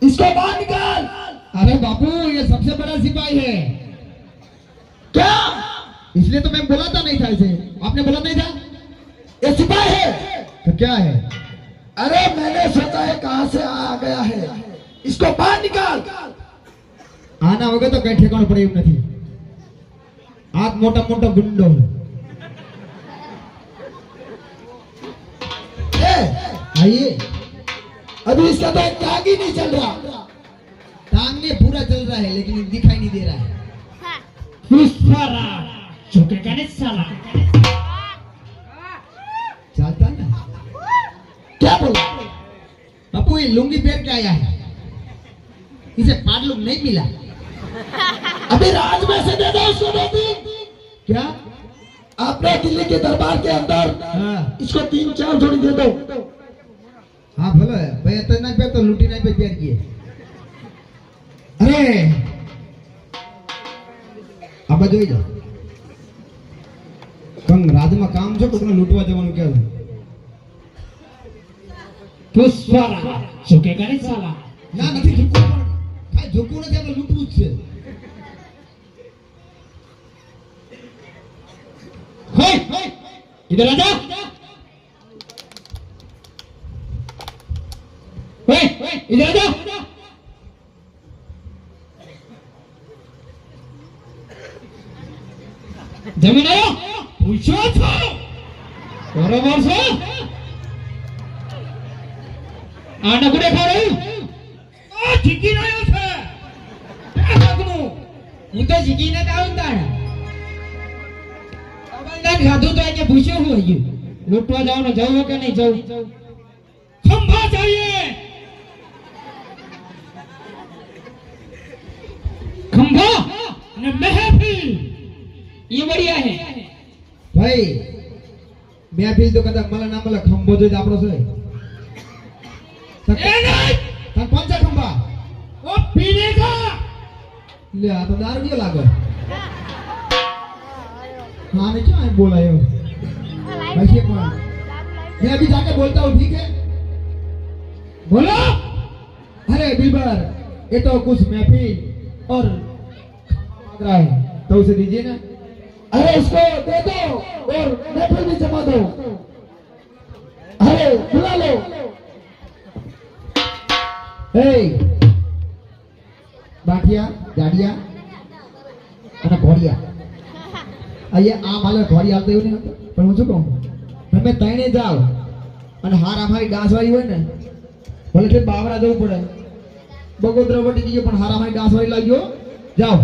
इसको बाहर निकाल। अरे बापू ये सबसे बड़ा सिपाही है। क्या? इसलिए तो मैं बुलाता नहीं था इसे। आपने बोला नहीं था? ये सिपाही है। तो क्या है? अरे मैंने सोचा है कहां से आ गया है, इसको बाहर निकाल। आना होगा तो कहीं ठेकाना पड़ेगा नहीं। आप मोटा मोटा गुंडो आइए। अभी इसका तो एक टांग ही नहीं चल रहा। टांग में पूरा चल रहा है लेकिन दिखाई नहीं दे रहा है। झुकेगा नहीं साला। चलता ना। क्या बोला? बापू ये लुंगी पहन के आया है, इसे पाटलूम नहीं मिला। अभी राज में से दे दो उसको। दो क्या? अपने दिल्ली के दरबार के अंदर हाँ इसको 3-4 जोड़ी दे दो। हाँ भलो है भाई। तो नहीं पे तो लूटी नहीं पे प्यार किए। अरे अब જોઈ જાઓ કંગ રાજમાં કામ છે કોકને લૂંટવા જવાનું કે पुष्परा झुकेगा नहीं साला। ના નથી ઝૂકવું પણ ખાલી ઝૂકવું નથી આપણે લૂંટવું જ છે। हे इधर आजा। हे इधर आजा। जमीन आयो पूछो छो बराबर से आना को देखा रही आ जीकी ना आयो छे क्या लगनो હું તો જીકીને જ આવું તાણ અવલદાન ખાધું તો એને પૂછ્યો હું હજી લૂંટવા જવાનું જવું કે નહીં જવું खंभा चाहिए खंभा ने महफिल ये बढ़िया है ભાઈ મહેફિલ તો કદાચ મળે ના મળે ખંભો જ આપણો છે। ए नहीं તને કોણ છે ખંભા? वो पीने का લે આ તો દારૂડિયો લાગે। हाँ ने क्या बोला ये भाई कौन? मैं अभी जाके बोलता हूँ ठीक है? बोलो अरे बिलबर ये तो कुछ महफिल और मांग रहा है तो उसे दीजिए ना। अरे इसको दे दो और महफिल भी जमा दो। अरे बुला लो। ए बाटिया गाड़िया અને ઘોડિયા અહીંયા આ માલે ઘોડી આવતો એવું નહીં પણ હું શું કહું તમે તઈને જાઓ અને હાર અમારી ડાંસ વાળી હોય ને ભલે તે બાવરા જવું પડે બગોદરા વટી ગયો પણ હાર અમારી ડાંસ વાળી લાગ્યો જાઓ।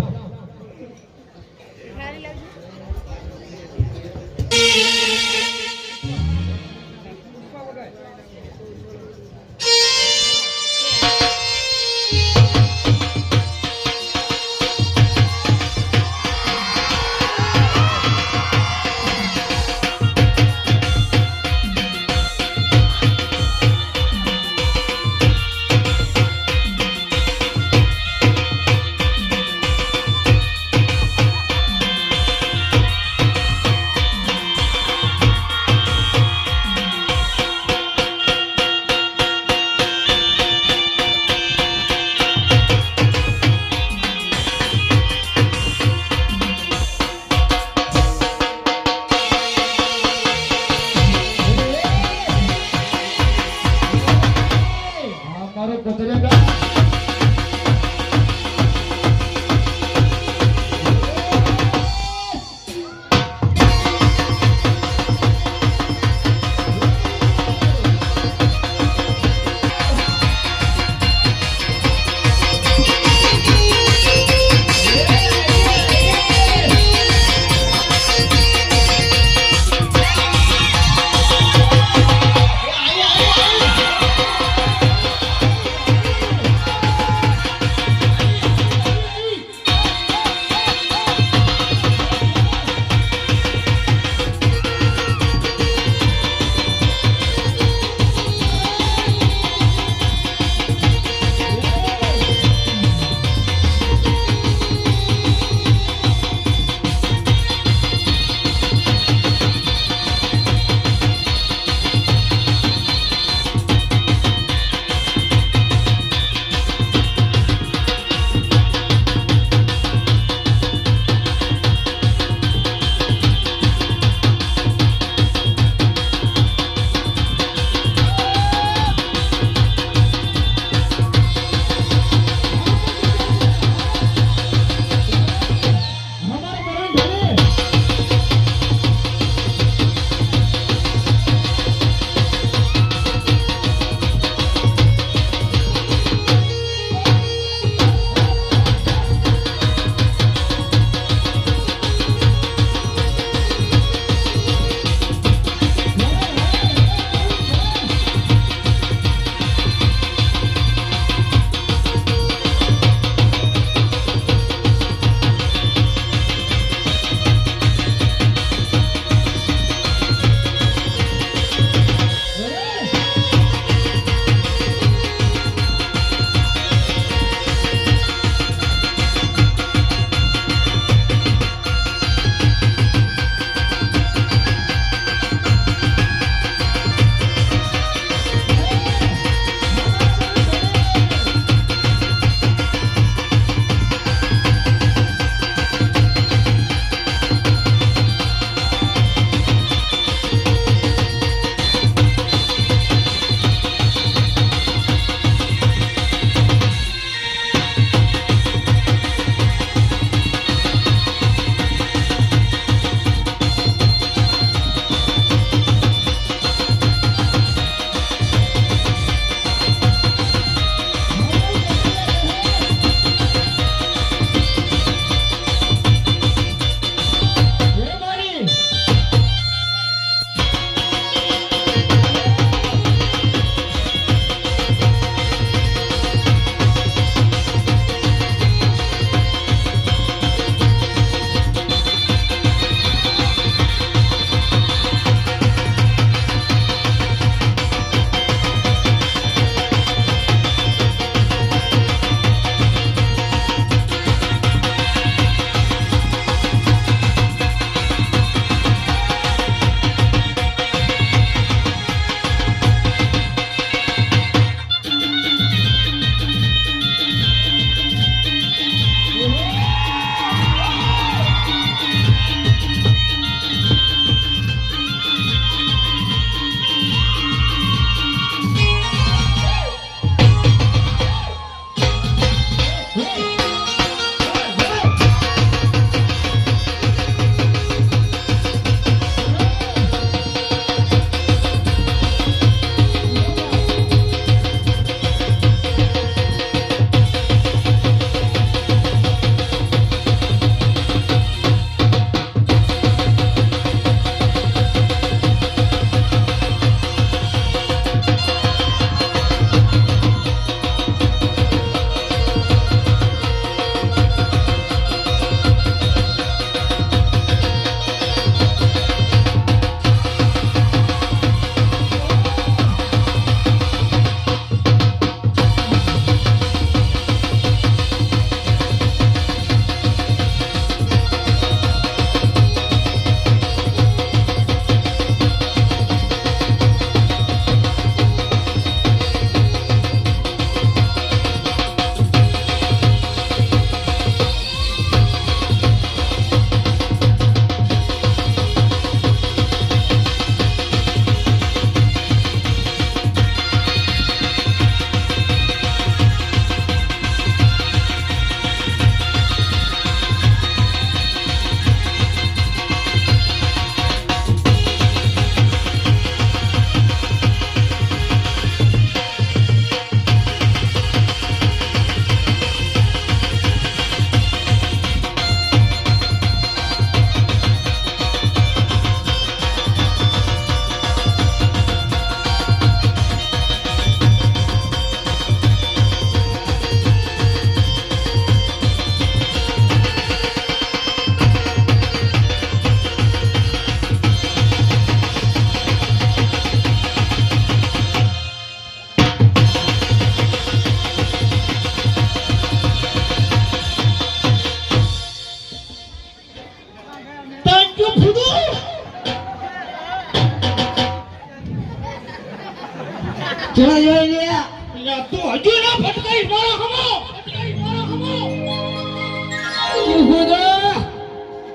તું ના ફટકાઈ મારો હમો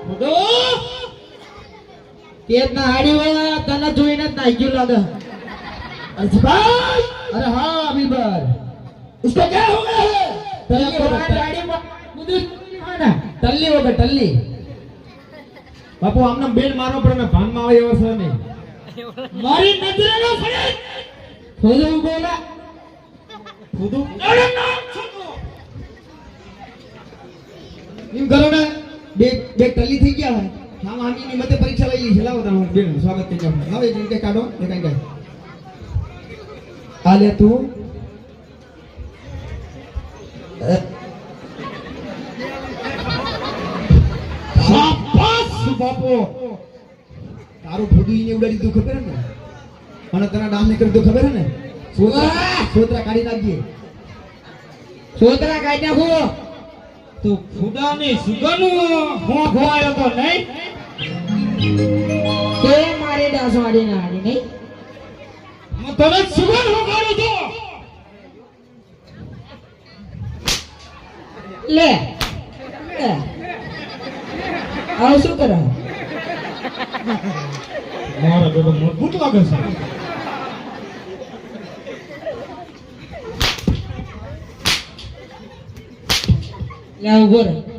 ખુદો તેજ ના હાડી હોય તને જોઈને જ નાઈ ગયું લાગે भाई अरे हाँ अमीबर इसको क्या हो गया है टल्ली हो गए टल्ली बापू आमने बेल मारो पर मैं भान में आवे एवो છે નહીં મારી નજરે નો ફરે ખુદુ બોલા ખુદુ અરે નામ છોકરો એમ કરો ને બે બે ટલ્લી થઈ ગયા હે હા આમી ની મતે પરીક્ષા લઈ લી છે લાવો તારું બેન સ્વાગત કરી જાવ લાવો એક કે કાઢો એ કાઈ આ લે તું શાબાશ બાપો તારું ખુદુ ઈને ઉડાડી દઉં ખબર હે ને અને તને ડામ ને કરી દઉં ખબર હે ને સોતરા કાઢી નાખજે છોકરા કાઈ નાખો તું ખુદાની સુગનું હો ખવાયો તો નહીં તે મારી ડાસવાડી ના હાડી નહીં હું તને સુગન હોગાડું છું લે લે આવ શું કરે મારા બેટો મજબૂત લાગે છે લે ઉભો રહે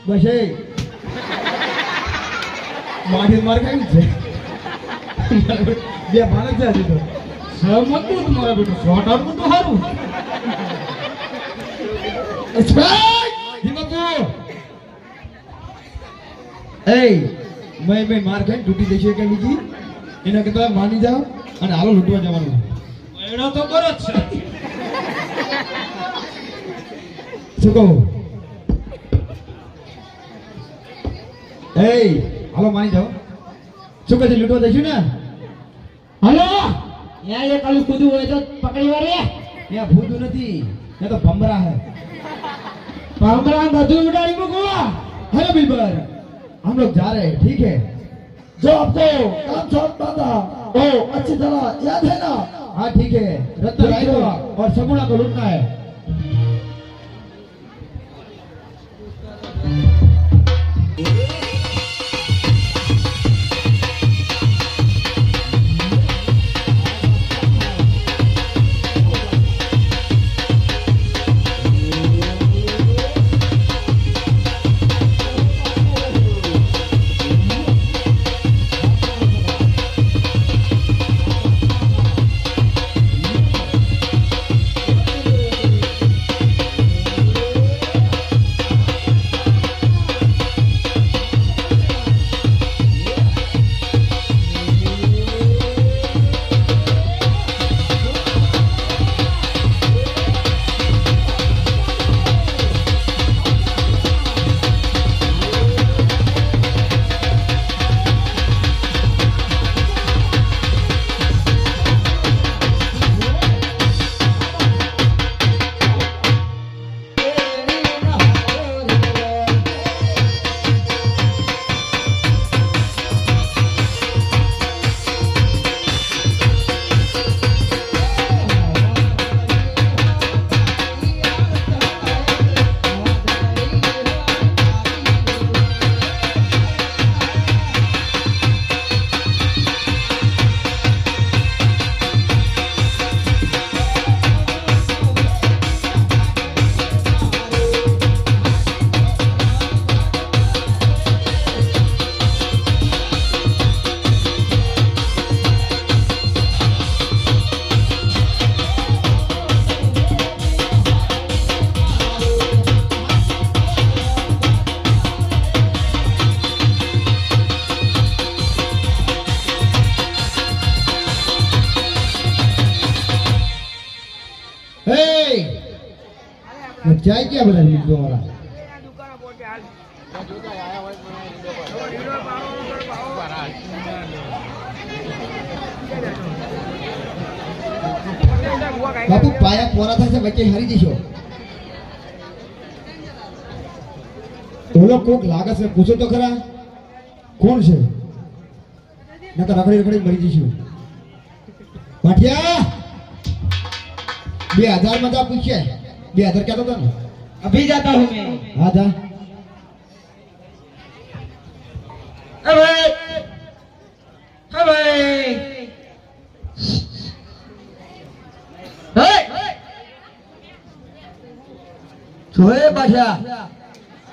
બસ એ મારી માર ખાઈ છે બે માણસ છે હજી તો મજબૂત મારા બેટો શોર્ટ આઉટ તો સારું એ મેં માર ખાઈ તૂટી જશે કે બીજી એના કરતા માની જાઓ અને હાલો લૂંટવા જવાનું એનો તો બરો જ છે શું કહું એ હાલો માની જાઓ શું કહે છે લૂંટવા જઈશું ને હલો યા એ કાલું કૂદું હોય તો પકડી વાળે ત્યાં ભૂતું નથી ત્યાં તો ભમરા હે ભામરા બધું ઉડાડી મૂકો हेलो बिल्बर हम लोग जा रहे हैं ठीक है जो आपको काम छोड़ना था वो अच्छी तरह याद है ना हाँ ठीक है रत्न राय और सगुणा को लूटना है જાય ક્યાં બધા મિત્રો વાળા બાપુ પાયા પોરા થશે વચ્ચે હારી જશો ઓલો કોક લાગે છે પૂછો તો ખરા કોણ છે નકર રખડી રખડી મરી જઈશું પાટિયા 2000 માં જા પૂછે 2000 કહેતો હતો ને अभी जाता हूँ मैं હા જા अबे अबे જોયે પાછા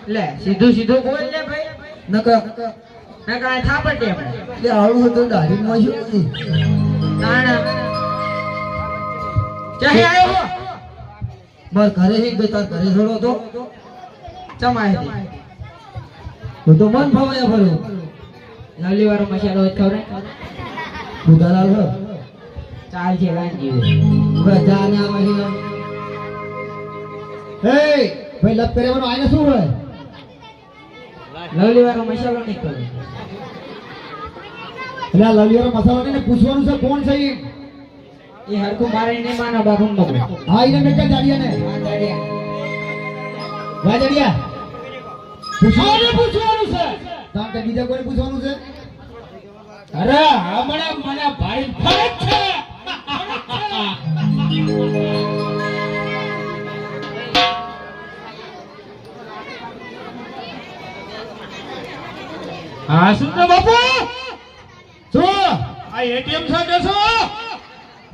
ले सीधू सीधू बोल ले भाई નકર नका थापटे તે આવું હતું દાઢી માં શું नाना चाहे आयो हो બસ ઘરે હી ગઈ તાર ઘરે છોડો તો चमाए તો મન ફાવાયા ભર્યો लवली वारो मसालो होत खवरे ઉધારાલ હો चाल छे लांजी બજાને આ મહિનો એ ભાઈ લપ કરેવાનો આઈને શું હોય लवली वारो मसालो नहीं खवरे એટલે આ લલિયાનો મસાલો ને પૂછવાનું છે કોણ છે ઈ ये हर को मारे नहीं माना बाबू मगो હા ઈને મેં જાડિયા ને વાજડિયા પૂછવાનું છે તાર કે બીજા કોઈને પૂછવાનું છે અરે હમણાં મને ભાઈ ફરક છે હા શું છે બાપુ શું આ એટીએમ છે કે શું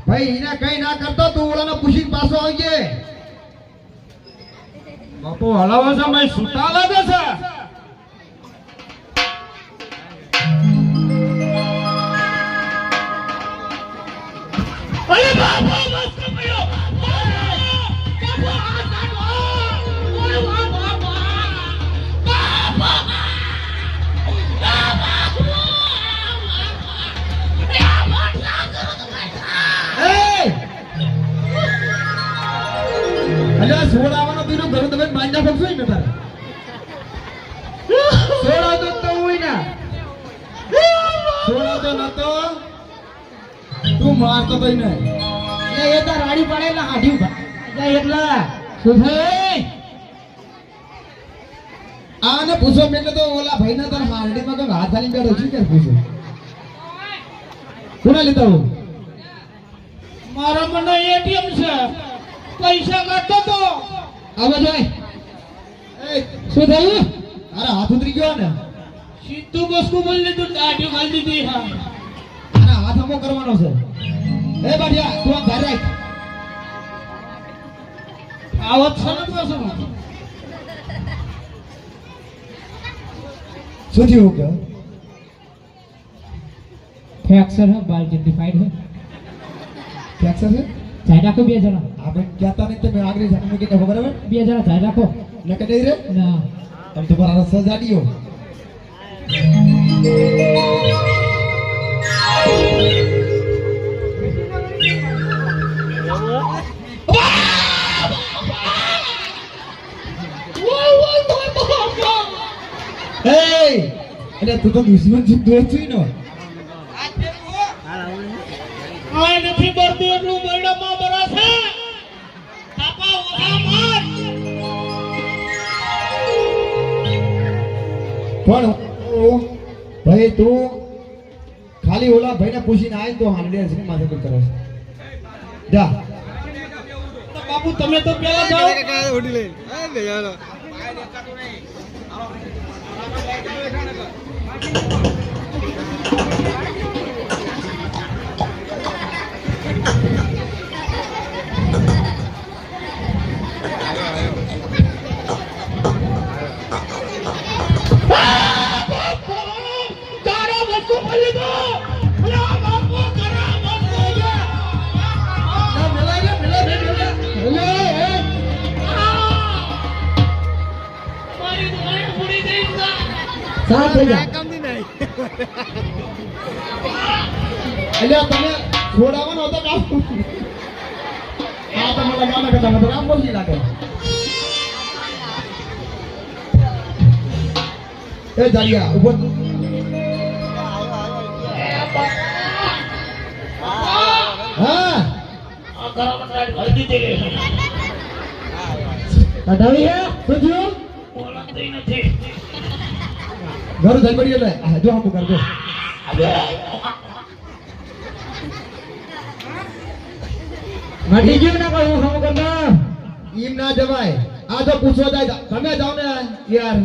ભાઈ ઈને કઈ ના કરતો તું ઓલાને પૂછી પાછો આવજે બાપુ હલાવો છે મેં સુતા લાગે છે અરે બાપુ બસ કમાયો બાપુ આ કાઢો ઓય વાહ અલ્યા સોડાવાનો બીનું ઘર તમે માંજા ફકશો ને તારે सोड़ा तो हुई ना સોડાતો નતો તું મારતો ભાઈ ને ये तो राड़ी पड़े ना हाडी उठा એટલા સુભાઈ આને પૂછો એટલે તો ઓલા ભાઈ ના તાર હાંડીમાં તો હાથ હાલી બેઠો છે કે પૂછો કોને લીધા હો મારા મને એટીએમ છે પૈસા કાઢતો તો આવો જોય એ શું થયું અરે હાથ ઉતરી ગયો ને સીધું બસકું બોલી લીધું દાઢી ખાલી દીધી હા આને હાથ અમો કરવાનો છે એ બાડિયા તું આ ઘર રાખ આવત છે ને પાછું શું થયું કે ફ્રેક્ચર है बाल जल्दीफाइड है ફ્રેક્ચર છે ચાઈ રાખો બે જણા આપણે કહેતા નહીં તમે આગળ જાણો કે બરાબર બે જણા ચાઈ રાખો ન કે નહીં રે ના તમે તો બરાબર સજાડીઓ એટલે તું તો દુશ્મન છે દોસ્ત છું ને આ નથી બરતું એટલું બરડામાં બરાશે થાપા ઓછા માર પણ ભાઈ તું ખાલી ઓલા ભાઈને પૂછીને આય તો હાંડે છે માથે પર કરે છે જા બાપુ તમે તો પેલા જાઓ તારા વસ્તુ બોલી દો અલા બાપુ કરા સાફ થઈ જા એટલે તમે છોડાવવાનો હતો કામ આ તો મને ગામે કરતા તો કામ બોલી લાગે એ જાડિયા ઉભો થા. હા આ ઘરમાં હલ્દી દે કઢાવી હે શું થયું બોલતી નથી ઘર જઈ પડી એટલે આ જો હમ કરજો મટી ગયું ને કોઈ હું કરતા ઈમ ના જવાય આ તો પૂછવા જાય તમે જાઓ ને યાર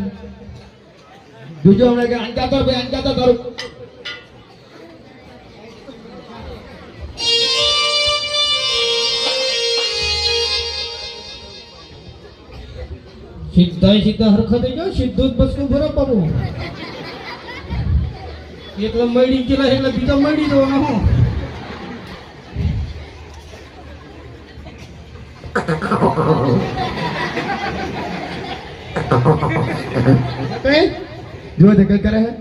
જોજો હમણાં કે અંકા તો ભાઈ અંકા તો કરું સીધા હરખા થઈ જાવ સીધું જ બસનું બરોબર એકલો મળી ગયેલા એટલે બીજો મળી જવાનો હું જો તે કઈ કરે હે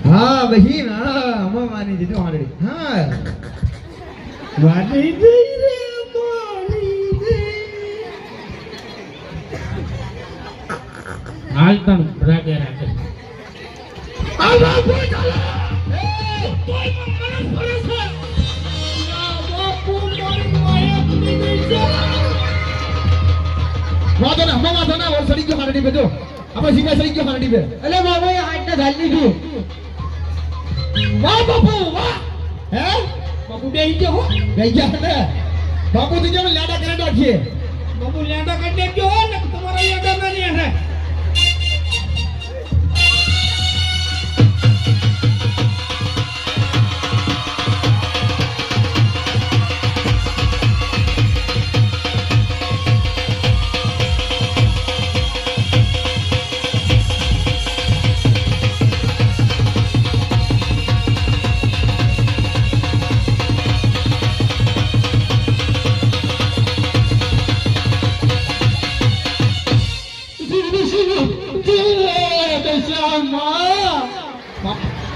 હા બહેન હા અમે માની દીધું ઓલરેડી હા માની દે રે માની દે હાલ તન રાગે રાગે આ બાપુ ચાલો એ તોય મને પડે છે આ બાપુ મારી માયા પડી ગઈ વાતો ને હમણાં વાતો ના ઓર સડી ગયો મારી બેજો આપણે સીધા સડી ગયો મારી બે એટલે બાબા આજ ને ધાલી ગયું વાહ બાપુ વાહ હે બાપુ બેહી ગયો હો ગઈ ગયા ને બાપુ તો જેમ લાડા કરે રાખીએ બાપુ લેંડા કાઢી ગયો હો ને તમારા લેંડા ના નહીં હે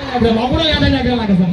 આપણે બાપુને યાદ ના કરે લાગે છે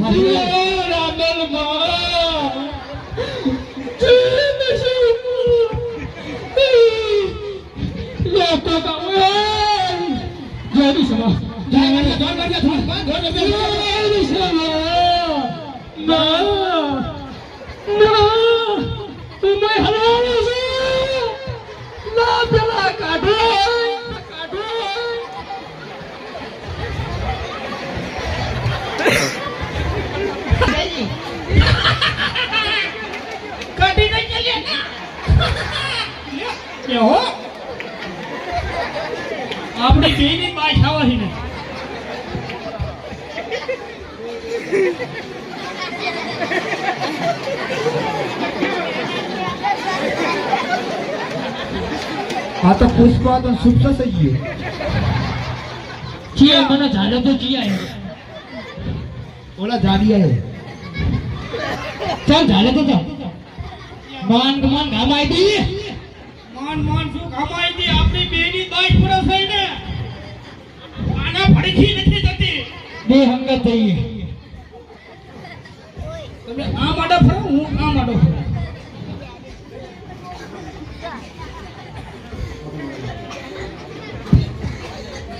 કાઢી નહીં ચાલે લે હો આપણી બેની બાઈ ખાવાની ને આ તો પુષ્પા તો સુપ્ત થઈ ગયું ચિયા મને ઝાલો તો ચિયા ઓલા જાડિયા હે ચાલ ઝાલે તો ચાલ માન ગામાઈ દી માન શું કમાઈ દી આપણી બેની બાઈ પૂરા થઈ ને આના ભડકી નથી થતી બે હંગત થઈ તમે આ માડો ફરો હું આ માડો ફરો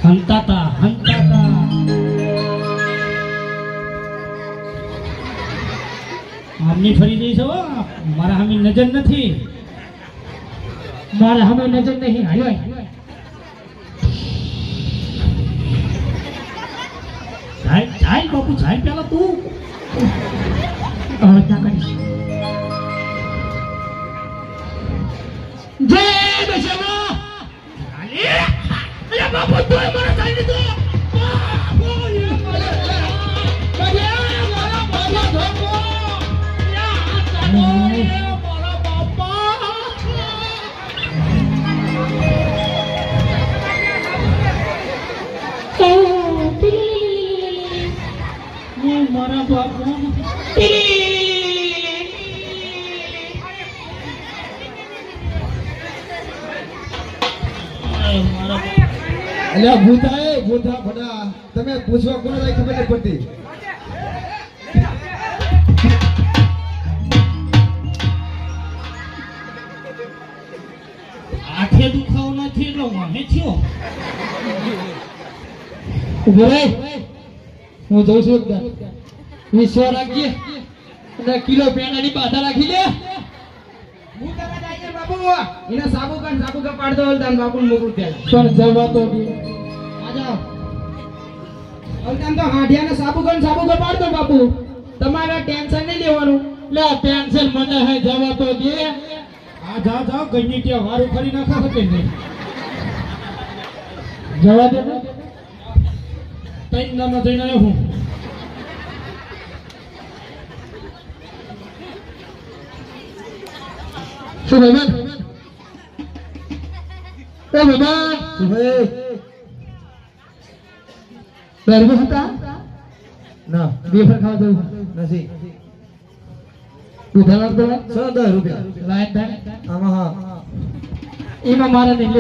હંતાતા આમની ફરી જઈશ હો મારા સામે નજર નથી મારા સામે નજર નહીં હાલ્યો જાય બાપુ જાય પેલા તું અવતા કરીશ જય દશમા અરે બાપુ તોય મને કહી દીધું મારા અલ્યા ભૂતા ભડા તમે પૂછવા કોને જાય ખબર નથી પડતી. આંખે દુખાવો નથી એટલો મને થયો. ઉભો રહે. હું જોઉં છું એકદમ વિશ્વ રાખીએ અને કિલો પેણાની બાધા રાખી લે. હું તરત આવીએ બાપુ. એને સાબુ કા પાડતો હલદાન બાપુ મોકલું ત્યાં. પણ જવા તો દે. આ જાઓ. હલદાન તો હાંડિયાને સાબુ કા પાડતો બાપુ. તમારે ટેન્શન નહીં લેવાનું. લે ટેન્શન મને હે જવા તો દે. આ જાઓ ગઈ ત્યાં વારું ફરી નાખો કે નહીં. જવા દે ને. તૈન નામાં જઈને આવ્યો હું. શું મહેમાન? એ મહેમાન ભાઈ બરાબર હતા ના બેફર ખાવા જવું નથી. ઉધાર આપતો 10 રૂપિયા લાઈન થાય આમાં હા એમાં મારા નહીં